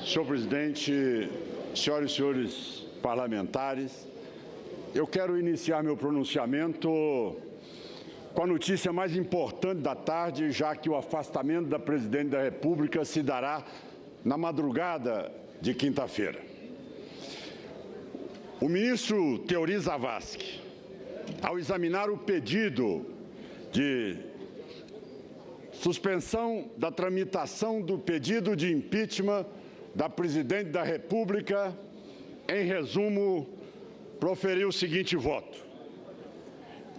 Senhor presidente, senhoras e senhores parlamentares, eu quero iniciar meu pronunciamento com a notícia mais importante da tarde, já que o afastamento da presidente da República se dará na madrugada de quinta-feira. O ministro Teori Zavascki, ao examinar o pedido de suspensão da tramitação do pedido de impeachment da presidente da República, em resumo, proferiu o seguinte voto: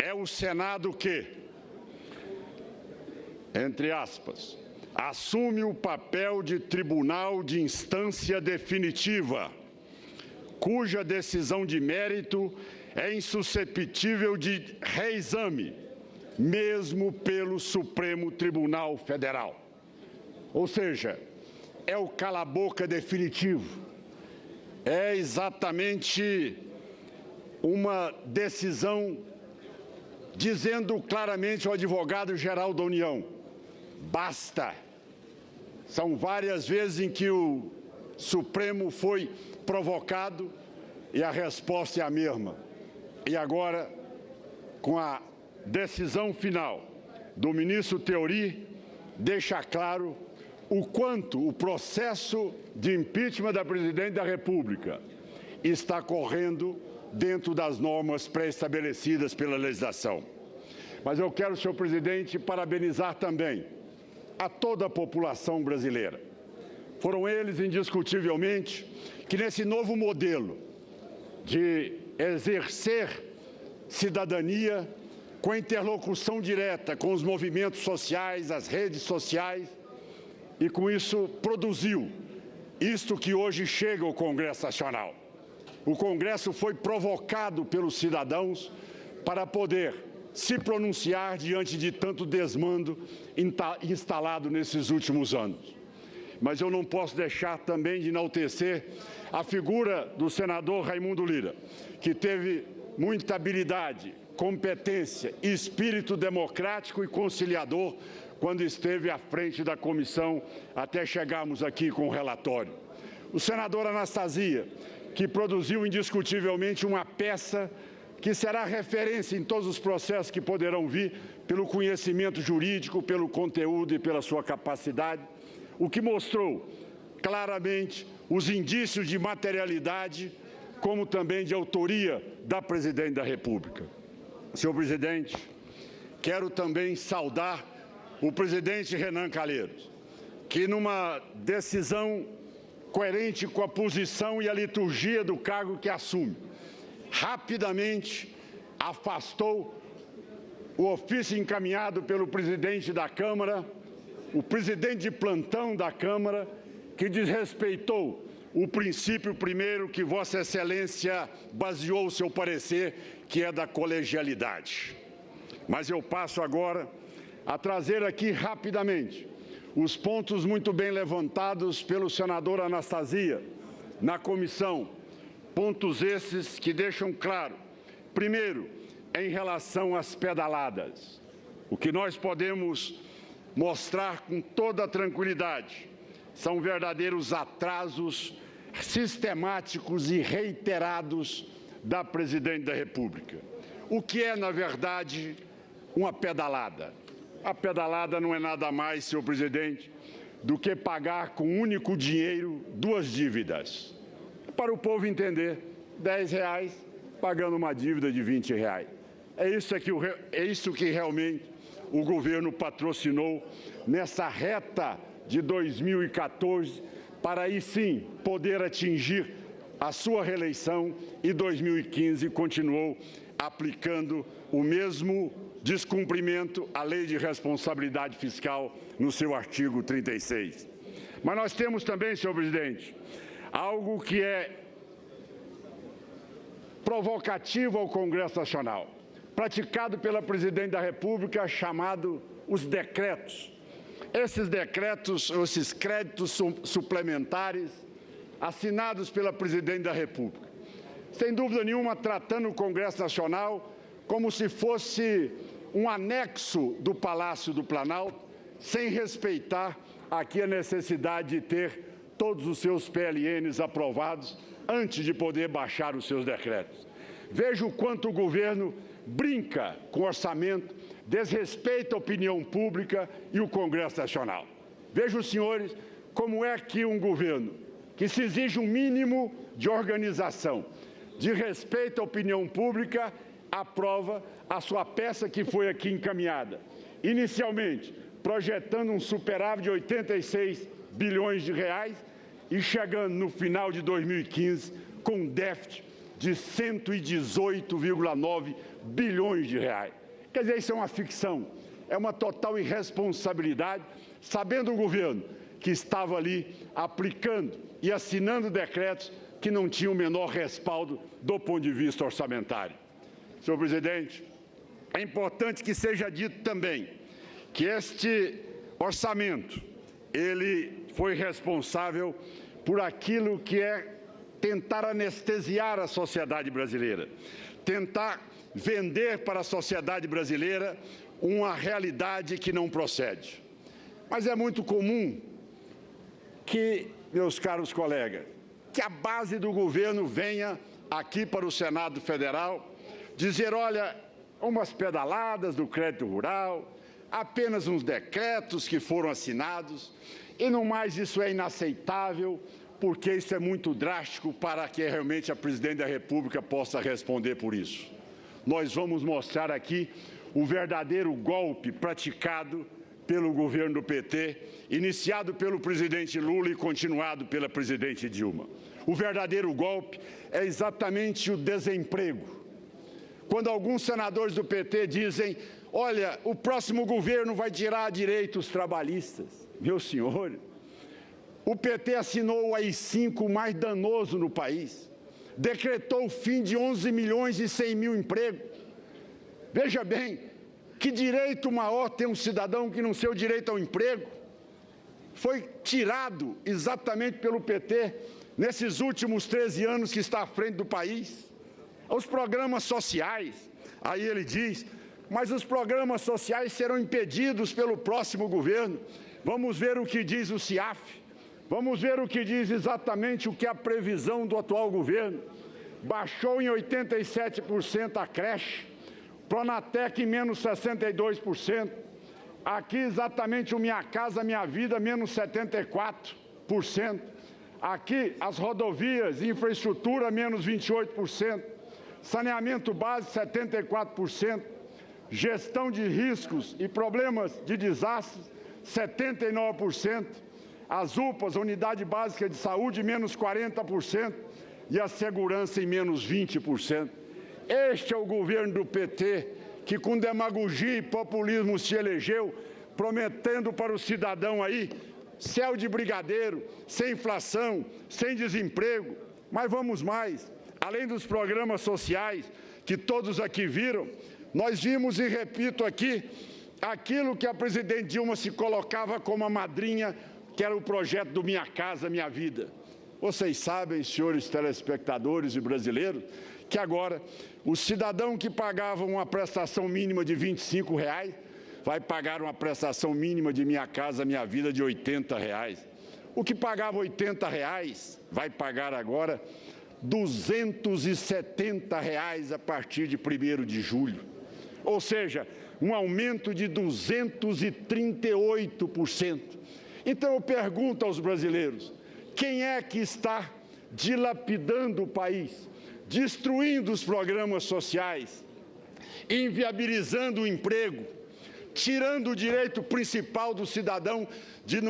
é o Senado que, entre aspas, assume o papel de tribunal de instância definitiva, cuja decisão de mérito é insuscetível de reexame, mesmo pelo Supremo Tribunal Federal. Ou seja, é o cala-boca definitivo. É exatamente uma decisão dizendo claramente ao advogado-geral da União: basta. São várias vezes em que o Supremo foi provocado e a resposta é a mesma. E agora, com a decisão final do ministro Teori, deixa claro o quanto o processo de impeachment da presidente da República está correndo dentro das normas pré-estabelecidas pela legislação. Mas eu quero, senhor presidente, parabenizar também a toda a população brasileira. Foram eles, indiscutivelmente, que nesse novo modelo de exercer cidadania com interlocução direta com os movimentos sociais, as redes sociais, e com isso produziu isto que hoje chega ao Congresso Nacional. O Congresso foi provocado pelos cidadãos para poder se pronunciar diante de tanto desmando instalado nesses últimos anos. Mas eu não posso deixar também de enaltecer a figura do senador Raimundo Lira, que teve muita habilidade, competência e espírito democrático e conciliador quando esteve à frente da comissão até chegarmos aqui com o relatório. O senador Anastasia, que produziu indiscutivelmente uma peça que será referência em todos os processos que poderão vir pelo conhecimento jurídico, pelo conteúdo e pela sua capacidade, o que mostrou claramente os indícios de materialidade, como também de autoria da presidente da República. Senhor presidente, quero também saudar o presidente Renan Calheiros, que numa decisão coerente com a posição e a liturgia do cargo que assume, rapidamente afastou o ofício encaminhado pelo presidente da Câmara, o presidente de plantão da Câmara, que desrespeitou o princípio primeiro que Vossa Excelência baseou o seu parecer, que é da colegialidade. Mas eu passo agora a trazer aqui rapidamente os pontos muito bem levantados pelo senador Anastasia na comissão, pontos esses que deixam claro, primeiro, em relação às pedaladas, o que nós podemos mostrar com toda a tranquilidade são verdadeiros atrasos sistemáticos e reiterados da presidente da República. O que é, na verdade, uma pedalada? A pedalada não é nada mais, senhor presidente, do que pagar com um único dinheiro duas dívidas. Para o povo entender, R$10 pagando uma dívida de R$20. É isso que realmente o governo patrocinou nessa reta de 2014, para aí sim poder atingir a sua reeleição, e 2015 continuou aplicando o mesmo descumprimento à Lei de Responsabilidade Fiscal no seu artigo 36. Mas nós temos também, senhor presidente, algo que é provocativo ao Congresso Nacional, praticado pela presidente da República, chamado os decretos. Esses decretos, esses créditos suplementares, assinados pela presidente da República, sem dúvida nenhuma tratando o Congresso Nacional como se fosse um anexo do Palácio do Planalto, sem respeitar aqui a necessidade de ter todos os seus PLNs aprovados antes de poder baixar os seus decretos. Veja o quanto o governo brinca com o orçamento, desrespeita a opinião pública e o Congresso Nacional. Veja, senhores, como é que um governo que se exige um mínimo de organização, de respeito à opinião pública, aprova a sua peça que foi aqui encaminhada. Inicialmente, projetando um superávit de 86 bilhões de reais e chegando no final de 2015 com um déficit de 118,9 bilhões de reais. Quer dizer, isso é uma ficção, é uma total irresponsabilidade, sabendo o governo que estava ali aplicando e assinando decretos que não tinham o menor respaldo do ponto de vista orçamentário. Senhor presidente, é importante que seja dito também que este orçamento, ele foi responsável por aquilo que é tentar anestesiar a sociedade brasileira, tentar vender para a sociedade brasileira uma realidade que não procede. Mas é muito comum que, meus caros colegas, que a base do governo venha aqui para o Senado Federal dizer, olha, umas pedaladas do crédito rural, apenas uns decretos que foram assinados, e no mais isso é inaceitável, porque isso é muito drástico para que realmente a presidente da República possa responder por isso. Nós vamos mostrar aqui o verdadeiro golpe praticado pelo governo do PT, iniciado pelo presidente Lula e continuado pela presidente Dilma. O verdadeiro golpe é exatamente o desemprego. Quando alguns senadores do PT dizem, olha, o próximo governo vai tirar direitos trabalhistas. Meus senhores, o PT assinou o AI-5 mais danoso no país, decretou o fim de 11 milhões e 100 mil empregos. Veja bem, que direito maior tem um cidadão que não seu direito ao emprego? Foi tirado exatamente pelo PT nesses últimos 13 anos que está à frente do país. Os programas sociais, aí ele diz, mas os programas sociais serão impedidos pelo próximo governo. Vamos ver o que diz o CIAF, vamos ver o que diz exatamente o que é a previsão do atual governo. Baixou em 87% a creche, Pronatec em menos 62%, aqui exatamente o Minha Casa Minha Vida menos 74%, aqui as rodovias e infraestrutura menos 28%, saneamento básico 74%, gestão de riscos e problemas de desastres 79%, as UPAs, Unidade Básica de Saúde, menos 40% e a segurança em menos 20%. Este é o governo do PT que com demagogia e populismo se elegeu, prometendo para o cidadão aí céu de brigadeiro, sem inflação, sem desemprego. Mas vamos mais, além dos programas sociais que todos aqui viram, nós vimos e repito aqui, aquilo que a presidente Dilma se colocava como a madrinha, que era o projeto do Minha Casa Minha Vida. Vocês sabem, senhores telespectadores e brasileiros, que agora o cidadão que pagava uma prestação mínima de R$25 vai pagar uma prestação mínima de Minha Casa Minha Vida de R$80. O que pagava R$80 vai pagar agora R$270 a partir de 1º de julho. Ou seja, um aumento de 238%. Então eu pergunto aos brasileiros, quem é que está dilapidando o país, destruindo os programas sociais, inviabilizando o emprego, tirando o direito principal do cidadão de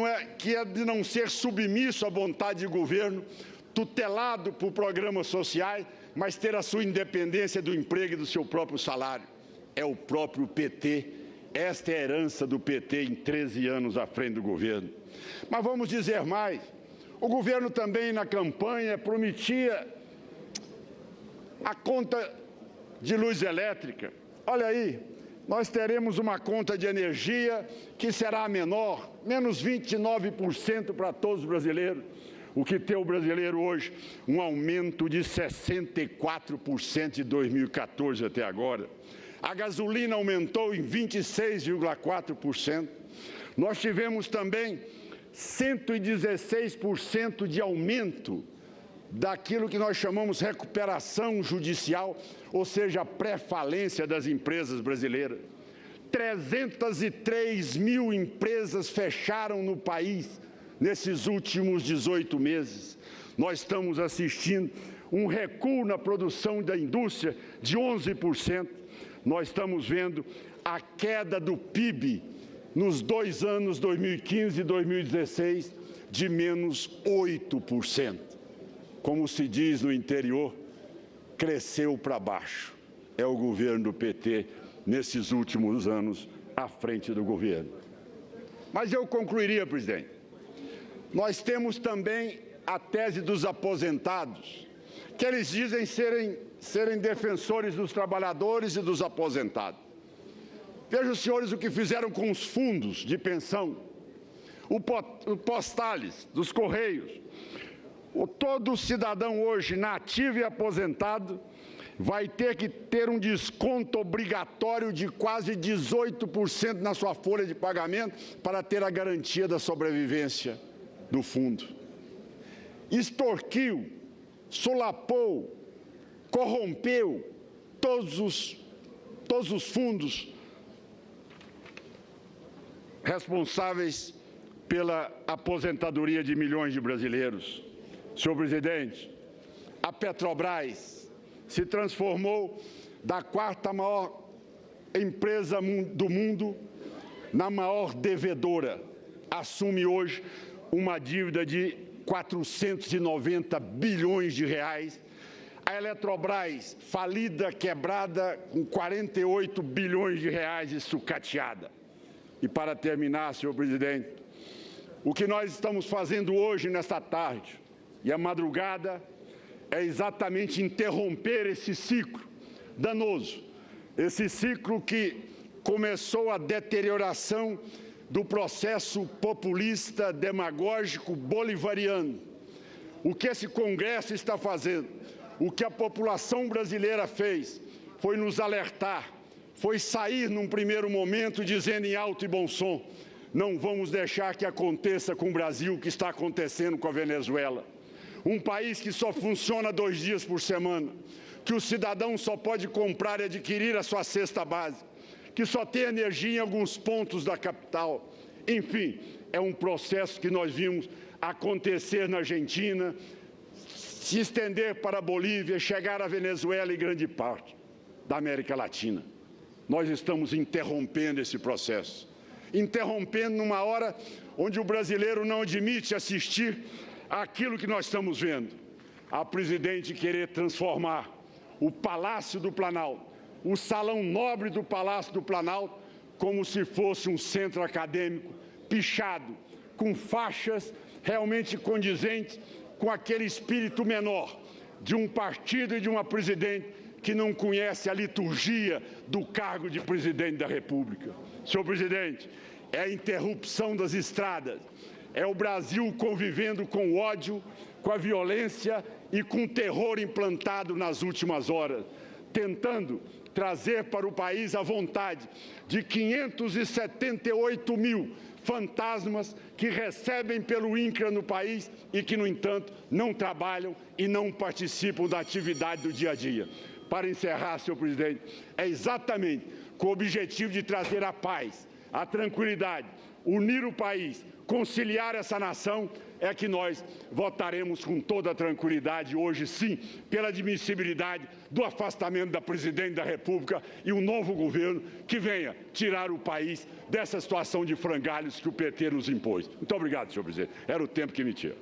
não ser submisso à vontade de governo, tutelado por programas sociais, mas ter a sua independência do emprego e do seu próprio salário? É o próprio PT. Esta é a herança do PT em 13 anos à frente do governo. Mas vamos dizer mais. O governo também, na campanha, prometia a conta de luz elétrica. Olha aí, nós teremos uma conta de energia que será menor, menos 29% para todos os brasileiros. O que tem o brasileiro hoje? Um aumento de 64% de 2014 até agora. A gasolina aumentou em 26,4%. Nós tivemos também 116% de aumento daquilo que nós chamamos recuperação judicial, ou seja, a pré-falência das empresas brasileiras. 303 mil empresas fecharam no país nesses últimos 18 meses. Nós estamos assistindo um recuo na produção da indústria de 11%. Nós estamos vendo a queda do PIB nos 2 anos, 2015 e 2016, de menos 8%. Como se diz no interior, cresceu para baixo. É o governo do PT, nesses últimos anos, à frente do governo. Mas eu concluiria, presidente. Nós temos também a tese dos aposentados, que eles dizem serem defensores dos trabalhadores e dos aposentados. Vejam, senhores, o que fizeram com os fundos de pensão, o Postales, dos Correios. Todo cidadão hoje, nativo e aposentado, vai ter que ter um desconto obrigatório de quase 18% na sua folha de pagamento para ter a garantia da sobrevivência do fundo. Extorquiu, solapou, corrompeu todos os fundos responsáveis pela aposentadoria de milhões de brasileiros. Senhor presidente, a Petrobras se transformou da 4ª maior empresa do mundo na maior devedora. Assume hoje uma dívida de 490 bilhões de reais. A Eletrobras, falida, quebrada, com 48 bilhões de reais e sucateada. E para terminar, senhor presidente, o que nós estamos fazendo hoje, nesta tarde e a madrugada, é exatamente interromper esse ciclo danoso, esse ciclo que começou a deterioração do processo populista, demagógico, bolivariano. O que esse Congresso está fazendo, o que a população brasileira fez, foi nos alertar, foi sair num primeiro momento dizendo em alto e bom som: não vamos deixar que aconteça com o Brasil o que está acontecendo com a Venezuela. Um país que só funciona 2 dias por semana, que o cidadão só pode comprar e adquirir a sua cesta básica, que só tem energia em alguns pontos da capital. Enfim, é um processo que nós vimos acontecer na Argentina, se estender para a Bolívia, chegar à Venezuela e grande parte da América Latina. Nós estamos interrompendo esse processo. Interrompendo numa hora onde o brasileiro não admite assistir àquilo que nós estamos vendo. A presidente querer transformar o Palácio do Planalto, o salão nobre do Palácio do Planalto, como se fosse um centro acadêmico pichado, com faixas realmente condizentes com aquele espírito menor de um partido e de uma presidente que não conhece a liturgia do cargo de presidente da República. Senhor presidente, é a interrupção das estradas, é o Brasil convivendo com o ódio, com a violência e com o terror implantado nas últimas horas, tentando trazer para o país a vontade de 578 mil fantasmas que recebem pelo INCRA no país e que, no entanto, não trabalham e não participam da atividade do dia a dia. Para encerrar, senhor presidente, é exatamente com o objetivo de trazer a paz, a tranquilidade, unir o país, conciliar essa nação, é que nós votaremos com toda a tranquilidade hoje, sim, pela admissibilidade do afastamento da presidente da República e um novo governo que venha tirar o país dessa situação de frangalhos que o PT nos impôs. Muito obrigado, senhor presidente. Era o tempo que me tinha.